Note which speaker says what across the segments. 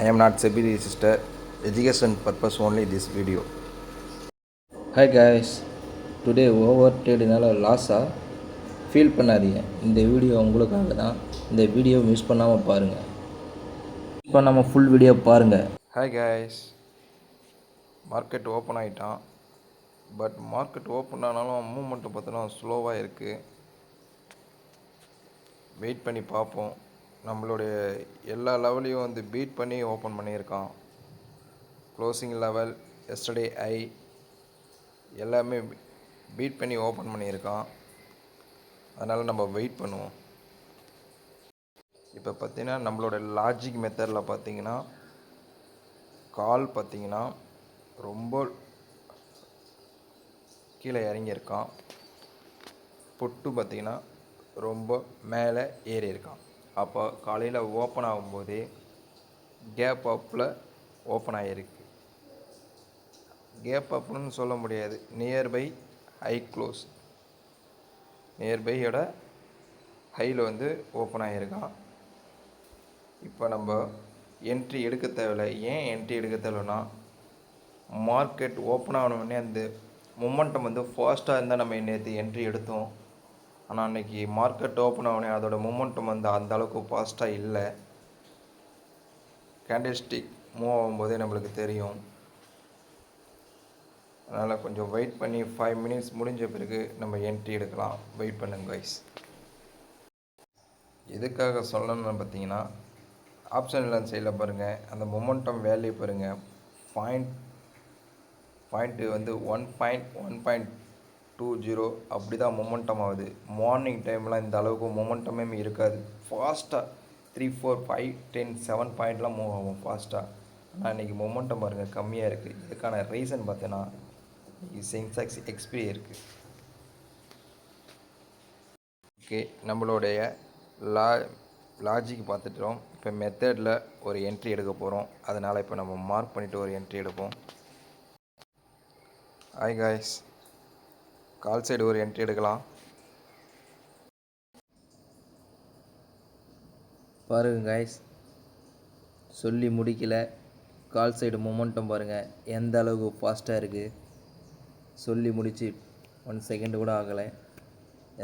Speaker 1: I am not SEBI registered. Education purpose only this video.
Speaker 2: Hi guys, today over ட்ரேடுனால லாஸாக feel பண்ணாதீங்க. இந்த video உங்களுக்காக தான். இந்த வீடியோ மிஸ் பண்ணாமல் பாருங்கள். மிஸ் பண்ணாமல் ஃபுல் வீடியோ பாருங்கள்.
Speaker 1: Hi guys, மார்க்கெட் ஓப்பன் ஆகிட்டான். பட் மார்க்கெட் ஓப்பன் ஆனாலும் மூமெண்ட்டை பார்த்தோன்னா ஸ்லோவாக இருக்குது. வெயிட் பண்ணி பார்ப்போம். நம்மளுடைய எல்லா லெவலையும் வந்து பீட் பண்ணி ஓப்பன் பண்ணியிருக்கான். க்ளோசிங் லெவல், எஸ்டர்டே ஐ எல்லாமே பீட் பண்ணி ஓப்பன் பண்ணியிருக்கான். அதனால் நம்ம வெயிட் பண்ணுவோம். இப்போ பார்த்தீங்கன்னா நம்மளோட லாஜிக் மெத்தடில் பார்த்தீங்கன்னா கால் பார்த்தீங்கன்னா ரொம்ப கீழே இறங்கியிருக்கான். புட்டு பார்த்திங்கன்னா ரொம்ப மேலே ஏறி இருக்கான். அப்போ காலையில் ஓப்பன் ஆகும்போதே கேப் அப்பில் ஓப்பன் ஆகிருக்கு. கேப் அப்னு சொல்ல முடியாது, நியர்பை ஹை க்ளோஸ், நியர்பையோட ஹையில் வந்து ஓப்பன் ஆகியிருக்கான். இப்போ நம்ம என்ட்ரி எடுக்க தேவையில்லை. ஏன் என்ட்ரி எடுக்க தேவைன்னா, மார்க்கெட் ஓப்பன் ஆனவுடனே அந்த மொமெண்டம் வந்து ஃபாஸ்ட்டாக இருந்தால் நம்ம நேற்று என்ட்ரி எடுத்தோம். ஆனால் அன்றைக்கி மார்க்கெட் ஓப்பன் ஆகணும், அதோடய மொமெண்டம் வந்து அந்த அளவுக்கு ஃபாஸ்ட்டாக இல்லை. கேண்டில்ஸ்டிக் மூவ் ஆகும்போதே நம்மளுக்கு தெரியும். அதனால் கொஞ்சம் வெயிட் பண்ணி 5 மினிட்ஸ் முடிஞ்ச பிறகு நம்ம என்ட்ரி எடுக்கலாம். வெயிட் பண்ணுங்க கைஸ். எதுக்காக சொல்லணும்னு பார்த்தீங்கன்னா, ஆப்ஷன் இல்லைன்னு சைடில் பாருங்கள், அந்த மொமெண்டம் வேல்யூ பாருங்கள். பாயிண்ட்டு வந்து 1.20 அப்படி தான் மொமெண்டம் ஆகுது. மார்னிங் டைம்லாம் இந்த அளவுக்கு மொமெண்டமே இருக்காது. ஃபாஸ்ட்டாக 3, 4, 5, 10, 7 பாயிண்ட்லாம் மூவ் ஆகும் ஃபாஸ்ட்டாக. ஆனால் இன்றைக்கி மொமெண்டம் பாருங்கள் கம்மியாக இருக்குது. இதுக்கான ரீசன் பார்த்தீங்கன்னா, இன்றைக்கி சென்செக்ஸ் எக்ஸ்பிரி இருக்குது. ஓகே, நம்மளுடைய லாஜிக் பார்த்துட்டோம். இப்போ மெத்தடில் ஒரு என்ட்ரி எடுக்க போகிறோம். அதனால் இப்போ நம்ம மார்க் பண்ணிவிட்டு ஒரு என்ட்ரி எடுப்போம். ஹாய் காய்ஸ், கால் சைடு ஒரு என்ட்ரி எடுக்கலாம்.
Speaker 2: பாருங்கள் காய்ஸ், சொல்லி முடிக்கல. கால் சைடு மொமெண்டம் பாருங்கள் எந்த அளவுக்கு ஃபாஸ்ட்டாக இருக்குது. சொல்லி முடித்து 1 செகண்ட் கூட ஆகலை.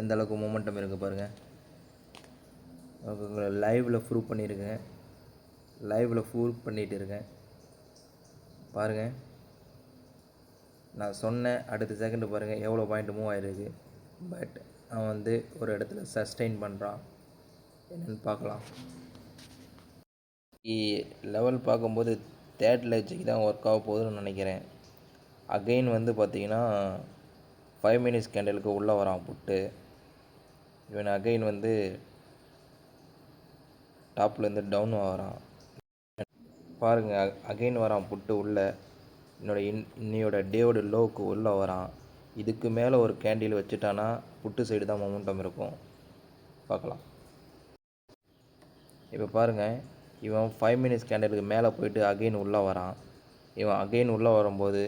Speaker 2: எந்த அளவுக்கு மொமெண்டம் இருக்குது பாருங்கள். உங்களை லைவில் ப்ரூவ் பண்ணியிருக்கேன். லைவில் ப்ரூவ் பண்ணிகிட்டு இருக்கேன் பாருங்கள். நான் சொன்னேன் அடுத்த செகண்டு பாருங்கள் எவ்வளோ பாயிண்ட் மூவ் ஆகிருக்கு. பட் அவன் வந்து ஒரு இடத்துல சஸ்டெயின் பண்ணுறான். என்னென்னு பார்க்கலாம். லெவல் பார்க்கும்போது தேர்ட் லெஜ்ஜுக்கு தான் ஒர்க் ஆக போகுதுன்னு நினைக்கிறேன். அகெயின் வந்து பார்த்திங்கன்னா 5 மினிட்ஸ் கேண்டலுக்கு உள்ளே வரான் புட்டு. இவன் அகெயின் வந்து டாப்லேருந்து டவுன் வரான் பாருங்கள். அகெயின் வரான் புட்டு உள்ளே. இன்னையோட டேவோட லோவுக்கு உள்ளே வரான். இதுக்கு மேலே ஒரு கேண்டில் வச்சுட்டானா புட்டு சைடு தான் மொமெண்டம் இருக்கும். பார்க்கலாம். இப்போ பாருங்கள், இவன் 5 மினிட்ஸ் கேண்டிலுக்கு மேலே போயிட்டு அகெயின் உள்ளே வரான். இவன் அகெயின் உள்ளே வரும்போது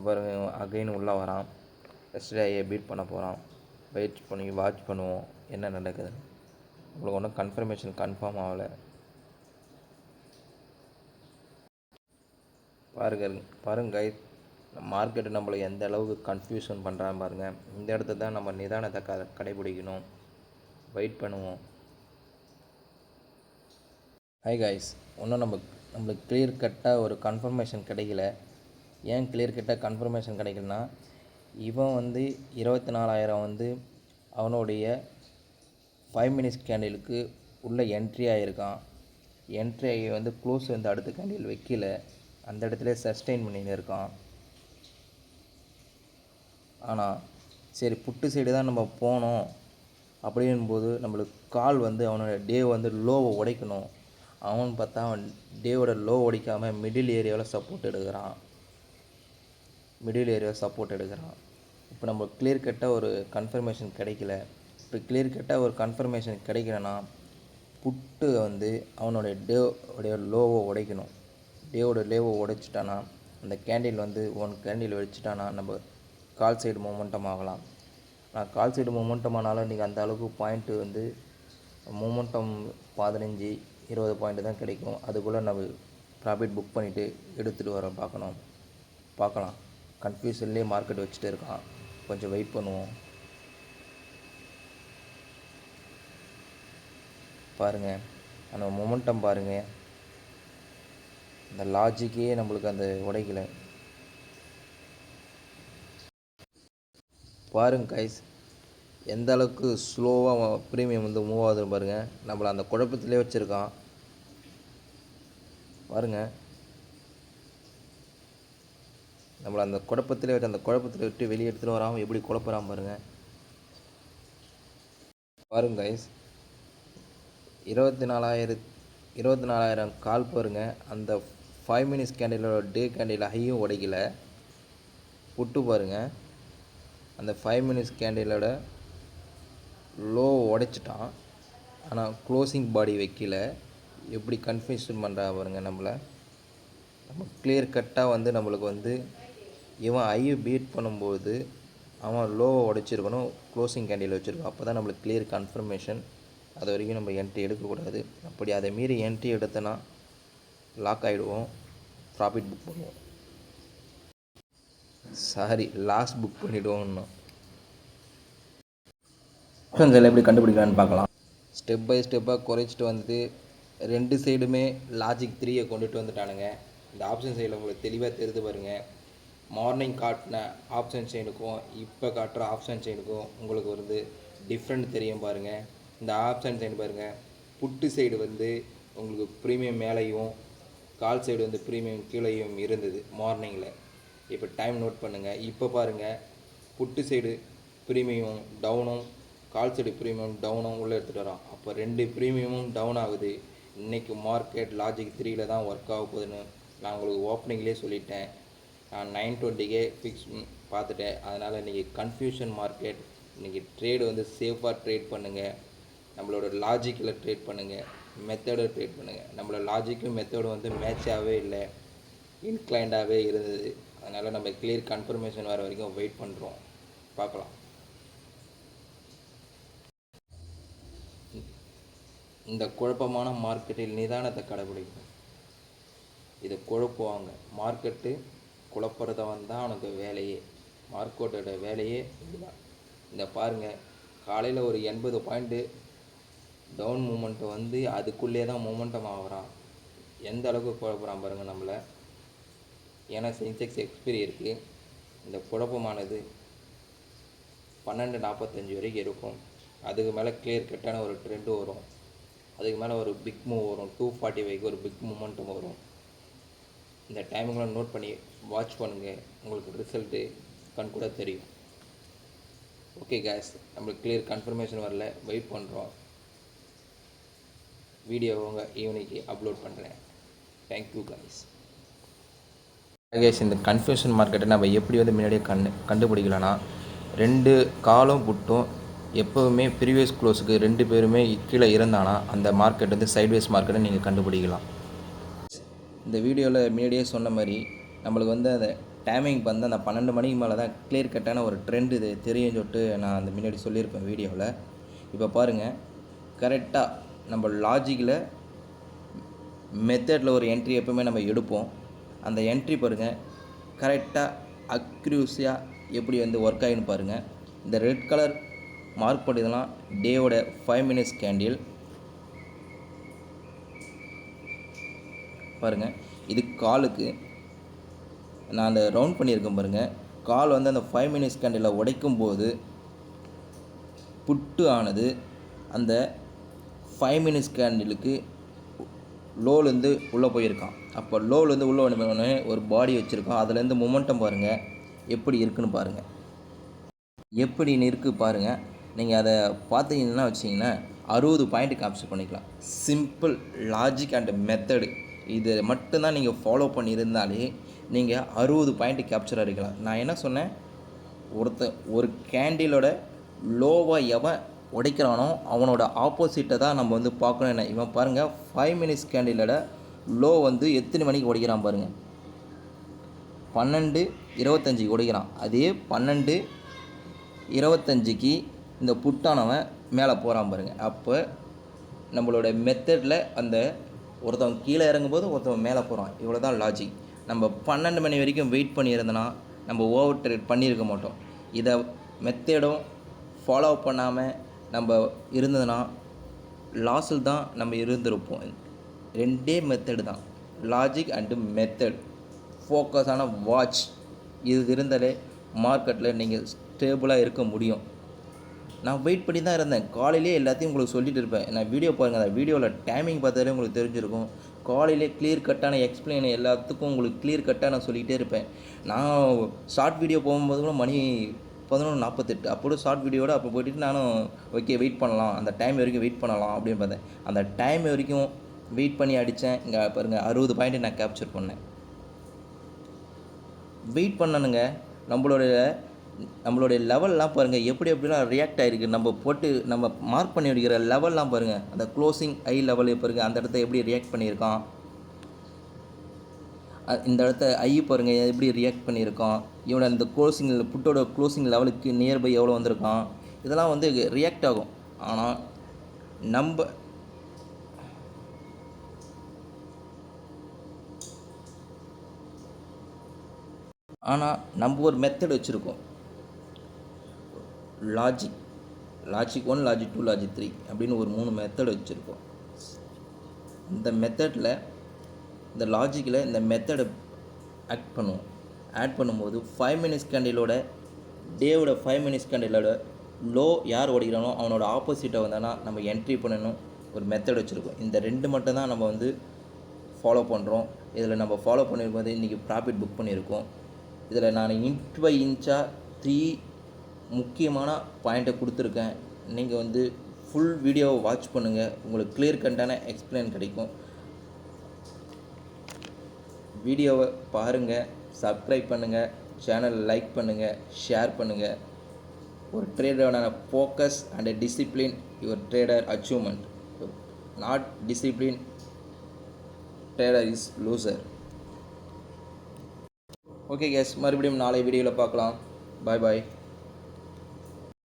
Speaker 2: பாருங்கள் அகெயின் உள்ளே வரான். எஸ்டர்டே பீட் பண்ண போகிறான். வெயிட் பண்ணி வாட்ச் பண்ணுவோம் என்ன நடக்குதுன்னு. உங்களுக்கு ஒன்றும் கன்ஃபர்மேஷன் கன்ஃபார்ம் ஆகலை. பாருங்க கைஸ், மார்க்கெட்டு நம்மளை எந்த அளவுக்கு கன்ஃபியூஷன் பண்ணுறான்னு பாருங்கள். இந்த இடத்துல தான் நம்ம நிதானத்தை கடைபிடிக்கணும். வெயிட் பண்ணுவோம். ஹாய் கைஸ், இன்னும் நம்மளுக்கு கிளியர் கட்டாக ஒரு கன்ஃபர்மேஷன் கிடைக்கல. ஏன் கிளியர் கட்டாக கன்ஃபர்மேஷன் கிடைக்கலனா, இவன் வந்து 24,000 வந்து அவனுடைய 5 மினிட்ஸ் கேண்டிலுக்கு உள்ளே என்ட்ரி ஆகியிருக்கான். என்ட்ரி ஆகி வந்து க்ளோஸ் வந்து அடுத்த கேண்டில் வைக்கல. அந்த இடத்துல சஸ்டெயின் பண்ணின்னு இருக்கான். ஆனால் சரி புட்டு சைடு தான் நம்ம போனோம் அப்படின்போது நம்மளுக்கு கால் வந்து அவனோட டே வந்து லோவை உடைக்கணும். அவன் பார்த்தா அவன் டேவோட லோ உடைக்காமல் மிடில் ஏரியாவில் சப்போர்ட் எடுக்கிறான். இப்போ நம்ம கிளியர் கட்டாக ஒரு கன்ஃபர்மேஷன் கிடைக்கல. இப்போ கிளியர் கட்டாக ஒரு கன்ஃபர்மேஷன் கிடைக்கலன்னா புட்டு வந்து அவனுடைய டேவுடைய லோவை உடைக்கணும். லேவை உடைச்சிட்டானா, அந்த கேண்டில் வந்து ஒன் கேண்டில் வச்சுட்டானா நம்ம கால் சைடு மொமெண்டம் ஆகலாம். நான் கால் சைடு மொமெண்டம் ஆனாலும் நீங்கள் அந்த அளவுக்கு பாயிண்ட்டு வந்து மொமெண்டம் 15-20 பாயிண்ட்டு தான் கிடைக்கும். அதுக்குள்ளே நம்ம ப்ராஃபிட் புக் பண்ணிவிட்டு எடுத்துகிட்டு வர பார்க்கலாம். கன்ஃபியூஷன்லேயே மார்க்கெட் வச்சுட்டு இருக்கான், கொஞ்சம் வெயிட் பண்ணுவோம். பாருங்கள் அந்த மொமெண்டம் பாருங்கள், அந்த லாஜிக்கே நம்மளுக்கு அந்த உடைக்கலை. பாருங்க கைஸ், எந்த அளவுக்கு ஸ்லோவாக ப்ரீமியம் வந்து மூவ் ஆகுது பாருங்கள். நம்மளை அந்த குழப்பத்திலே வச்சுருக்கான் பாருங்கள். நம்மளை அந்த குழப்பத்திலே விட்டு வெளியே எடுத்துகிட்டு வராமல் எப்படி குழப்பறான் பாருங்கள். பாருங்க கைஸ், 24,000 கால் பாருங்கள். அந்த 5 மினிட்ஸ் கேண்டிலோட டே கேண்டில் ஹையும் உடைக்கல. புட்டு பாருங்கள், அந்த 5 மினிட்ஸ் கேண்டிலோட லோ உடைச்சிட்டான், ஆனால் க்ளோசிங் பாடி வைக்கல. எப்படி கன்ஃபியூஷன் பண்ணுறா பாருங்கள். நம்ம கிளியர் கட்டாக வந்து நம்மளுக்கு வந்து இவன் ஐயை பீட் பண்ணும்போது அவன் லோவை உடைச்சிருக்கணும், க்ளோசிங் கேண்டில் வச்சுருக்கோம். அப்போ தான் நம்மளுக்கு கிளியர் கன்ஃபர்மேஷன். அது வரைக்கும் நம்ம என்ட்ரி எடுக்கக்கூடாது. அப்படி அதை மீறி என்ட்ரி எடுத்தோன்னா லாக் ஆகிடுவோம், ப்ராஃபிட் புக் பண்ணுவோம். லாஸ் புக் பண்ணிவிடுவோம். இன்னும் ஆப்ஷன்ஸ் எப்படி கண்டுபிடிக்கலான்னு பார்க்கலாம். ஸ்டெப் பை ஸ்டெப்பாக குறைச்சிட்டு வந்து 2 சைடுமே லாஜிக் 3 கொண்டுட்டு வந்துட்டானுங்க. இந்த ஆப்ஷன் சைடில் உங்களுக்கு தெளிவாக தெரிந்து பாருங்கள். மார்னிங் காட்டின ஆப்ஷன் செயினுக்கும் இப்போ காட்டுற ஆப்ஷன் செயினுக்கும் உங்களுக்கு வந்து டிஃப்ரெண்ட் தெரியும் பாருங்கள். இந்த ஆப்ஷன் செயின் பாருங்கள், புட்டு சைடு வந்து உங்களுக்கு ப்ரீமியம் மேலேயும் கால் சைடு வந்து ப்ரீமியம் கீழேயும் இருந்தது மார்னிங்கில். இப்போ டைம் நோட் பண்ணுங்கள். இப்போ பாருங்கள், புட்டு சைடு ப்ரீமியம் டவுனும் கால் சைடு ப்ரீமியம் டவுனும் உள்ளே எடுத்துகிட்டு வரோம். அப்போ 2 ப்ரீமியமும் டவுன் ஆகுது. இன்றைக்கி மார்க்கெட் லாஜிக் 3ல் தான் ஒர்க் ஆக போகுதுன்னு நான் உங்களுக்கு ஓப்பனிங்லேயே சொல்லிட்டேன். நான் 920 ஃபிக்ஸ் பார்த்துட்டேன். அதனால் இன்றைக்கி கன்ஃபியூஷன் மார்க்கெட். இன்றைக்கி ட்ரேடு வந்து சேஃபாக ட்ரேட் பண்ணுங்கள், நம்மளோட லாஜிக்கில் ட்ரேட் பண்ணுங்கள், மெத்தடை ட்ரேட் பண்ணுங்கள். நம்மளோட லாஜிக்கும் மெத்தடும் வந்து மேட்சாகவே இல்லை, இன்க்ளைண்டாகவே இருந்தது. அதனால் நம்ம கிளியர் கன்ஃபர்மேஷன் வர வரைக்கும் வெயிட் பண்ணுறோம், பார்க்கலாம். இந்த குழப்பமான மார்க்கெட்டில் நிதானத்தை கடைபிடிக்கும். இதை குழப்புவாங்க. மார்க்கெட்டு குழப்பறதவன் தான் அவனுக்கு வேலையே. மார்க்கெட்டோட வேலையே இதுதான். இந்த பாருங்கள், காலையில் ஒரு 80 பாயிண்ட்டு டவுன் மூமெண்ட்டு வந்து அதுக்குள்ளே தான் மூமெண்டம் ஆகிறான். எந்த அளவுக்கு குழப்பறான் பாருங்கள் நம்மளை. ஏன்னா சென்செக்ஸ் எக்ஸ்பீரி இருக்குது. இந்த குழப்பமானது 12:45 வரைக்கும் இருக்கும். அதுக்கு மேலே கிளியர் கட்டான ஒரு ட்ரெண்டு வரும். அதுக்கு மேலே ஒரு பிக் மூவ் வரும். 245க்கு ஒரு பிக் மூமெண்ட்டும் வரும். இந்த டைமிங்லாம் நோட் பண்ணி வாட்ச் பண்ணுங்கள், உங்களுக்கு ரிசல்ட்டு கண் கூட தெரியும். ஓகே கேஸ், நம்மளுக்கு கிளியர் கன்ஃபர்மேஷன் வரல, வெயிட் பண்ணுறோம். வீடியோவை ஈவினிங்க்கு அப்லோட் பண்ணுறேன். Thank you guys. இந்த கன்ஃபியூஷன் மார்க்கெட்டை நம்ம எப்படி வந்து முன்னாடியே கண்டுபிடிக்கலாம்னா, 2 காலும் புட்டும் எப்போவுமே ப்ரீவியஸ் க்ளோஸுக்கு 2 பேருமே கீழே இருந்தானா அந்த மார்க்கெட் வந்து சைட்வேஸ் மார்க்கெட்டை நீங்கள் கண்டுபிடிக்கலாம். இந்த வீடியோவில் முன்னாடியே சொன்ன மாதிரி நம்மளுக்கு வந்து அந்த டைமிங் வந்து அந்த 12 மணிக்கு மேலே தான் கிளியர் கட்டான ஒரு ட்ரெண்ட் இது தெரியும் சொல்லிட்டு நான் அந்த முன்னாடி சொல்லியிருப்பேன் வீடியோவில். இப்போ பாருங்கள், கரெக்டாக நம்ம லாஜிக்கில் மெத்தடில் ஒரு என்ட்ரி எப்போவுமே நம்ம எடுப்போம். அந்த என்ட்ரி பாருங்கள், கரெக்டாக அக்யூரஸியாக எப்படி வந்து ஒர்க் ஆகின்னு பாருங்கள். இந்த ரெட் கலர் மார்க் பண்ணிதெல்லாம் டேவோட 5 மினிட்ஸ் கேண்டில் பாருங்கள். இது காலுக்கு நான் அந்த ரவுண்ட் பண்ணியிருக்கேன் பாருங்கள். கால் வந்து அந்த 5 மினிட்ஸ் கேண்டில் உடைக்கும் போது புட்டு ஆனது அந்த 5 மினிட்ஸ் கேண்டிலுக்கு லோலேருந்து உள்ளே போயிருக்கான். அப்போ லோலேருந்து உள்ளே உடனே ஒரு பாடி வச்சுருக்கோம். அதுலேருந்து மொமெண்டம் பாருங்கள் எப்படி இருக்குன்னு பாருங்கள். எப்படி இருக்குது பாருங்கள். நீங்கள் அதை பார்த்தீங்கன்னா வச்சிங்கன்னா 60 பாயிண்ட் கேப்சர் பண்ணிக்கலாம். சிம்பிள் லாஜிக் அண்ட் மெத்தடு இது மட்டும்தான் நீங்கள் ஃபாலோ பண்ணியிருந்தாலே நீங்கள் 60 பாயிண்ட் கேப்சர் அடிக்கலாம். நான் என்ன சொன்னேன், ஒரு கேண்டிலோட லோவாக எவன் உடைக்கிறானோ அவனோட ஆப்போசிட்டை தான் நம்ம வந்து பார்க்கணும். இவன் பாருங்கள் 5 மினிட்ஸ் கேண்டிலோட லோ வந்து எத்தனை மணிக்கு உடைக்கிறான் பாருங்கள், 12:25 உடைக்கிறான். அதே 12:25க்கு இந்த புட்டானவன் மேலே போகிறான் பாருங்கள். அப்போ நம்மளோட மெத்தடில் அந்த ஒருத்தவன் கீழே இறங்கும்போது ஒருத்தவன் மேலே போகிறான், இவ்வளோ தான் லாஜிக். நம்ம 12 மணி வரைக்கும் வெயிட் பண்ணியிருந்தோன்னா நம்ம ஓவர் ட்ரேட் பண்ணியிருக்க மாட்டோம். இதை மெத்தடும் ஃபாலோ பண்ணாமல் நம்ம இருந்ததுன்னா லாஸில் தான் நம்ம இருந்திருப்போம். ரெண்டே மெத்தடு தான், லாஜிக் அண்டு மெத்தட். ஃபோக்கஸான வாட்ச் இது இருந்தாலே மார்க்கெட்டில் நீங்கள் ஸ்டேபிளாக இருக்க முடியும். நான் வெயிட் பண்ணி தான் இருந்தேன். காலையிலே எல்லாத்தையும் உங்களுக்கு சொல்லிட்டு இருப்பேன். நான் வீடியோ பாருங்கள், அந்த வீடியோவில் டைமிங் பார்த்தாலே உங்களுக்கு தெரிஞ்சிருக்கும். காலையிலே கிளியர் கட்டான எக்ஸ்பிளைன் எல்லாத்துக்கும் உங்களுக்கு கிளியர் கட்டாக நான் சொல்லிகிட்டே இருப்பேன். நான் ஷார்ட் வீடியோ போகும்போது கூட மணி 11:48 அப்போ ஷார்ட் வீடியோட அப்போ போய்ட்டு நானும் ஓகே வெயிட் பண்ணலாம், அந்த டைம் வரைக்கும் வெயிட் பண்ணலாம் அப்படின்னு பார்த்தேன். அந்த டைம் வரைக்கும் வெயிட் பண்ணி அடித்தேன். இங்கே பாருங்கள் 60 பாயிண்ட்டு நான் கேப்சர் பண்ணேன். வெயிட் பண்ணணுங்க. நம்மளுடைய லெவல்லாம் பாருங்கள் எப்படிலாம் ரியாக்ட் ஆகிருக்கு. நம்ம மார்க் பண்ணி வைக்கிற லெவல்லாம் பாருங்கள், அந்த க்ளோசிங் ஐ லெவல் பாருங்கள், அந்த இடத்த எப்படி ரியாக்ட் பண்ணியிருக்கான். இந்த இடத்த ஐ பாருங்கள் எப்படி ரியாக்ட் பண்ணியிருக்கான். இவனை அந்த புட்டோட க்ளோசிங் லெவலுக்கு நியர்பை எவ்வளோ வந்திருக்கான். இதெல்லாம் வந்து ரியாக்ட் ஆகும். ஆனால் நம்ம ஒரு மெத்தட் வச்சுருக்கோம். லாஜிக் 1, லாஜிக் 2, லாஜிக் 3 அப்படின்னு ஒரு 3 மெத்தட் வச்சுருக்கோம். இந்த மெத்தடில் இந்த லாஜிக்கில் இந்த மெத்தடை ஆட் பண்ணும்போது 5 மினிட்ஸ் கேண்டிலோட டேவோட 5 மினிட்ஸ் கேண்டிலோட லோ யார் ஓடிக்கிறானோ அவனோட ஆப்போசிட்டை வந்தானா நம்ம என்ட்ரி பண்ணணும் ஒரு மெத்தட் வச்சுருக்கோம். இந்த 2 மட்டும் தான் நம்ம வந்து ஃபாலோ பண்ணுறோம். இதில் நம்ம ஃபாலோ பண்ணியிருக்கும் போது இன்றைக்கி ப்ராஃபிட் புக் பண்ணியிருக்கோம். இதில் நான் இன்ச் பை இன்ச்சாக 3 முக்கியமான பாயிண்ட்டை கொடுத்துருக்கேன். நீங்கள் வந்து ஃபுல் வீடியோவை வாட்ச் பண்ணுங்கள், உங்களுக்கு கிளியர் கட்டான எக்ஸ்பிளைன் கிடைக்கும். வீடியோவை பாருங்கள், சப்ஸ்கிரைப் பண்ணுங்கள், சேனல் லைக் பண்ணுங்கள், ஷேர் பண்ணுங்கள். ஒரு ட்ரேடரோட focus and discipline your trader achievement. Not discipline trader is loser. Okay guys, மறுபடியும் நாளை வீடியோவில் பார்க்கலாம். பாய் பாய்.